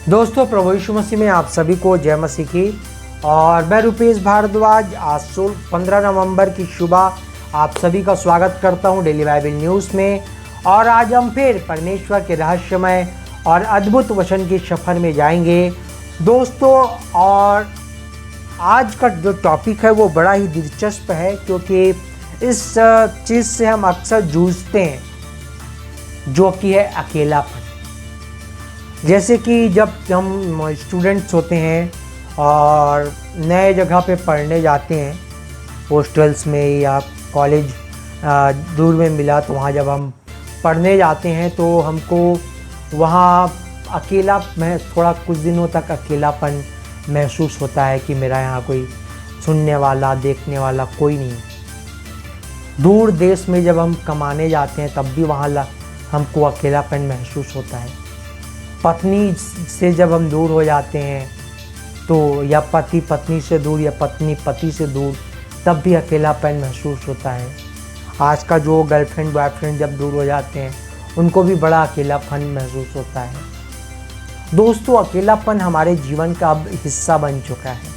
दोस्तों, प्रभु यीशु मसीह में आप सभी को जय मसीह की। और मैं रुपेश भारद्वाज आज 15 नवंबर की सुबह आप सभी का स्वागत करता हूं डेली बाइबल न्यूज़ में। और आज हम फिर परमेश्वर के रहस्यमय और अद्भुत वचन के सफर में जाएंगे दोस्तों। और आज का जो टॉपिक है वो बड़ा ही दिलचस्प है, क्योंकि इस चीज़ से हम अक्सर जूझते हैं, जो कि है अकेलापन। जैसे कि जब हम स्टूडेंट्स होते हैं और नए जगह पे पढ़ने जाते हैं, हॉस्टल्स में या कॉलेज दूर में मिला, तो वहाँ जब हम पढ़ने जाते हैं तो हमको वहाँ थोड़ा कुछ दिनों तक अकेलापन महसूस होता है कि मेरा यहाँ कोई सुनने वाला देखने वाला कोई नहीं है। दूर देश में जब हम कमाने जाते हैं तब भी वहाँ हमको अकेलापन महसूस होता है। पत्नी से जब हम दूर हो जाते हैं तो या पति पत्नी से दूर या पत्नी पति से दूर, तब भी अकेलापन महसूस होता है। आज का जो गर्लफ्रेंड बॉयफ्रेंड जब दूर हो जाते हैं उनको भी बड़ा अकेलापन महसूस होता है। दोस्तों, अकेलापन हमारे जीवन का अब हिस्सा बन चुका है,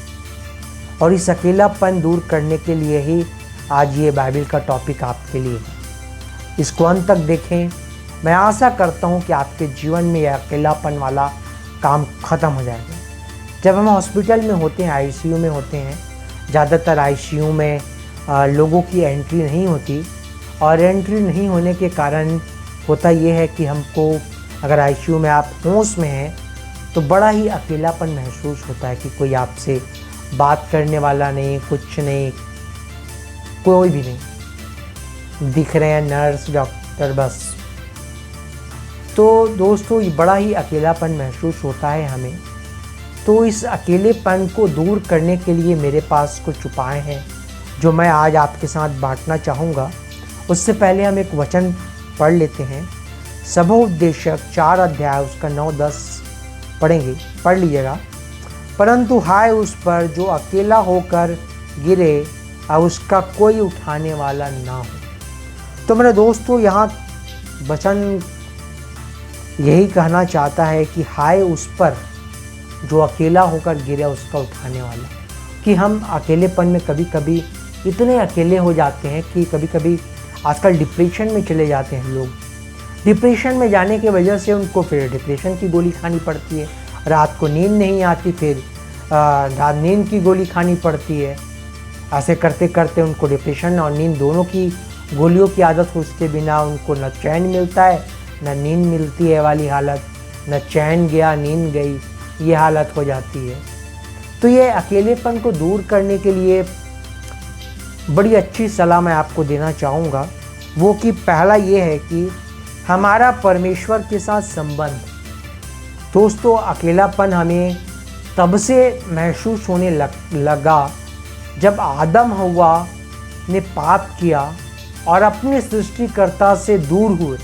और इस अकेलापन दूर करने के लिए ही आज ये बाइबल का टॉपिक आपके लिए है। इसको अंत तक देखें। मैं आशा करता हूँ कि आपके जीवन में यह अकेलापन वाला काम ख़त्म हो जाएगा। जब हम हॉस्पिटल में होते हैं, आईसीयू में होते हैं, ज़्यादातर आईसीयू में लोगों की एंट्री नहीं होती, और एंट्री नहीं होने के कारण होता ये है कि हमको, अगर आईसीयू में आप होश में हैं तो बड़ा ही अकेलापन महसूस होता है कि कोई आपसे बात करने वाला नहीं, कुछ नहीं, कोई भी नहीं दिख रहे हैं, नर्स डॉक्टर बस। तो दोस्तों, ये बड़ा ही अकेलापन महसूस होता है हमें। तो इस अकेलेपन को दूर करने के लिए मेरे पास कुछ उपाय हैं जो मैं आज आपके साथ बांटना चाहूँगा। उससे पहले हम एक वचन पढ़ लेते हैं। सबोपदेशक 4 अध्याय उसका 9-10 पढ़ लीजिएगा। परंतु हाय उस पर जो अकेला होकर गिरे और उसका कोई उठाने वाला ना हो। तो मेरे दोस्तों, यहाँ वचन यही कहना चाहता है कि हाय उस पर जो अकेला होकर गिरा उसका उठाने वाला। कि हम अकेलेपन में कभी कभी इतने अकेले हो जाते हैं कि कभी कभी आजकल डिप्रेशन में चले जाते हैं लोग। डिप्रेशन में जाने की वजह से उनको फिर डिप्रेशन की गोली खानी पड़ती है, रात को नींद नहीं आती, फिर नींद की गोली खानी पड़ती है। ऐसे करते करते उनको डिप्रेशन और नींद दोनों की गोलियों की आदत हो, उसके बिना उनको न चैन मिलता है न नींद मिलती है वाली हालत, न चैन गया नींद गई, ये हालत हो जाती है। तो ये अकेलेपन को दूर करने के लिए बड़ी अच्छी सलाह मैं आपको देना चाहूँगा। वो कि पहला ये है कि हमारा परमेश्वर के साथ संबंध। दोस्तों, अकेलापन हमें तब से महसूस होने लगा जब आदम हव्वा ने पाप किया और अपने सृष्टिकर्ता से दूर हुए।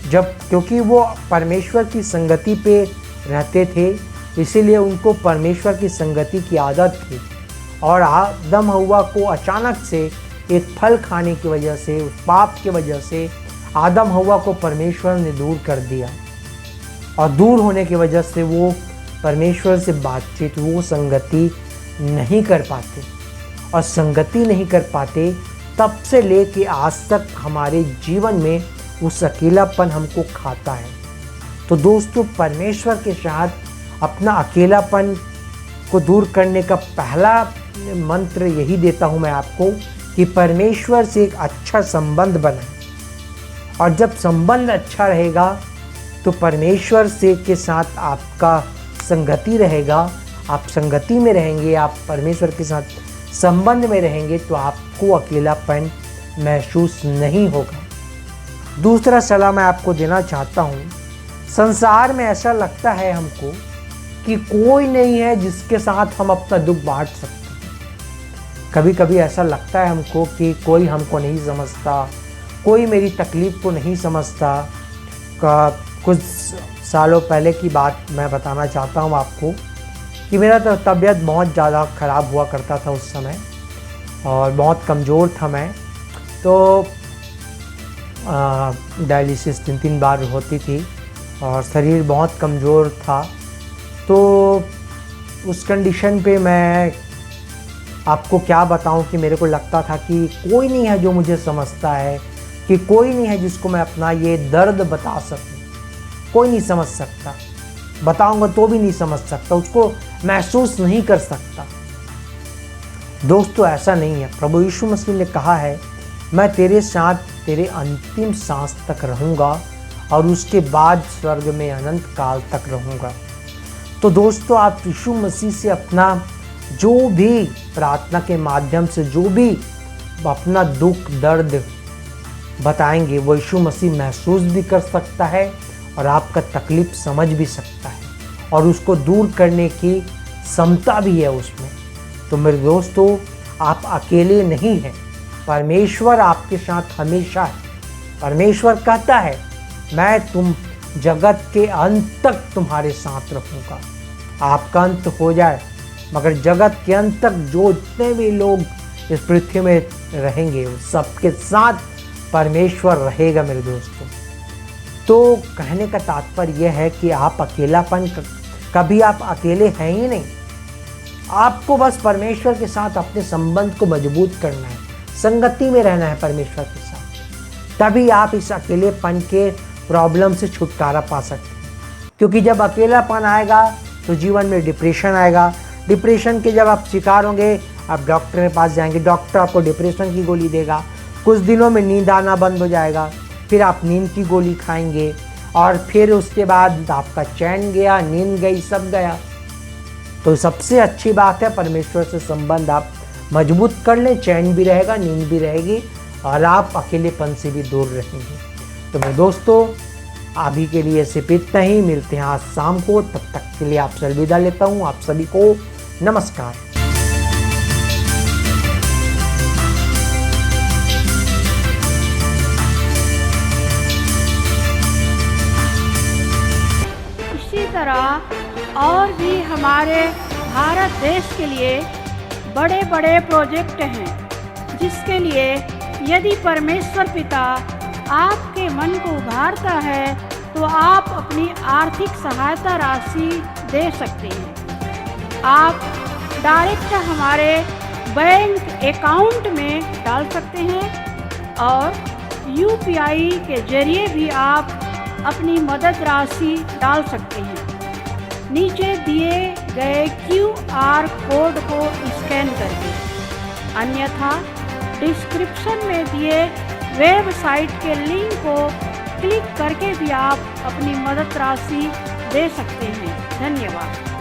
क्योंकि वो परमेश्वर की संगति पे रहते थे, इसीलिए उनको परमेश्वर की संगति की आदत थी। और आदम हव्वा को अचानक से एक फल खाने की वजह से, उस पाप की वजह से आदम हव्वा को परमेश्वर ने दूर कर दिया। और दूर होने की वजह से वो परमेश्वर से बातचीत, वो संगति नहीं कर पाते। और संगति नहीं कर पाते तब से लेके आज तक हमारे जीवन में उस अकेलापन हमको खाता है। तो दोस्तों, परमेश्वर के साथ अपना अकेलापन को दूर करने का पहला मंत्र यही देता हूँ मैं आपको कि परमेश्वर से एक अच्छा संबंध बनाएं। और जब संबंध अच्छा रहेगा तो परमेश्वर से के साथ आपका संगति रहेगा, आप संगति में रहेंगे, आप परमेश्वर के साथ संबंध में रहेंगे, तो आपको अकेलापन महसूस नहीं होगा। दूसरा सलाह मैं आपको देना चाहता हूँ। संसार में ऐसा लगता है हमको कि कोई नहीं है जिसके साथ हम अपना दुख बांट सकते हैं। कभी कभी ऐसा लगता है हमको कि कोई हमको नहीं समझता, कोई मेरी तकलीफ़ को नहीं समझता। कुछ सालों पहले की बात मैं बताना चाहता हूँ आपको कि मेरा तो तबीयत बहुत ज़्यादा ख़राब हुआ करता था उस समय, और बहुत कमज़ोर था मैं। तो डायलिसिस 3-3 बार होती थी और शरीर बहुत कमज़ोर था। तो उस कंडीशन पे मैं आपको क्या बताऊं कि मेरे को लगता था कि कोई नहीं है जो मुझे समझता है, कि कोई नहीं है जिसको मैं अपना ये दर्द बता सकूं। कोई नहीं समझ सकता, बताऊंगा तो भी नहीं समझ सकता, उसको महसूस नहीं कर सकता। दोस्तों ऐसा नहीं है। प्रभु यीशु मसीह ने कहा है, मैं तेरे साथ तेरे अंतिम सांस तक रहूंगा और उसके बाद स्वर्ग में अनंत काल तक रहूंगा। तो दोस्तों आप यीशु मसीह से अपना जो भी प्रार्थना के माध्यम से जो भी अपना दुख दर्द बताएंगे, वो यीशु मसीह महसूस भी कर सकता है और आपका तकलीफ समझ भी सकता है और उसको दूर करने की क्षमता भी है उसमें। तो मेरे दोस्तों आप अकेले नहीं हैं, परमेश्वर आपके साथ हमेशा है। परमेश्वर कहता है, मैं तुम जगत के अंत तक तुम्हारे साथ रहूँगा। आपका अंत हो जाए मगर जगत के अंत तक जो जितने भी लोग इस पृथ्वी में रहेंगे सबके साथ परमेश्वर रहेगा मेरे दोस्तों। तो कहने का तात्पर्य यह है कि आप अकेलापन कभी आप अकेले हैं ही नहीं। आपको बस परमेश्वर के साथ अपने संबंध को मजबूत करना है, संगति में रहना है परमेश्वर के साथ, तभी आप इस अकेलेपन के प्रॉब्लम से छुटकारा पा सकते हैं। क्योंकि जब अकेलापन आएगा तो जीवन में डिप्रेशन आएगा। डिप्रेशन के जब आप शिकार होंगे, आप डॉक्टर के पास जाएंगे, डॉक्टर आपको डिप्रेशन की गोली देगा, कुछ दिनों में नींद आना बंद हो जाएगा, फिर आप नींद की गोली खाएंगे और फिर उसके बाद आपका चैन गया, नींद गई, सब गया। तो सबसे अच्छी बात है परमेश्वर से संबंध आप मजबूत कर लें, चैन भी रहेगा, नींद भी रहेगी और आप अकेलेपन से भी दूर रहेंगे। तो मेरे दोस्तों अभी के लिए सिर्फ इतना ही, मिलते हैं आज शाम को। तब तक के लिए आपसे अलविदा लेता हूँ। आप सभी को नमस्कार। इसी तरह और भी हमारे भारत देश के लिए बड़े बड़े प्रोजेक्ट हैं, जिसके लिए यदि परमेश्वर पिता आपके मन को उभारता है तो आप अपनी आर्थिक सहायता राशि दे सकते हैं। आप डायरेक्ट हमारे बैंक अकाउंट में डाल सकते हैं और UPI के जरिए भी आप अपनी मदद राशि डाल सकते हैं। नीचे दिए गए QR कोड को स्कैन करके, अन्यथा डिस्क्रिप्शन में दिए वेबसाइट के लिंक को क्लिक करके भी आप अपनी मदद राशि दे सकते हैं। धन्यवाद।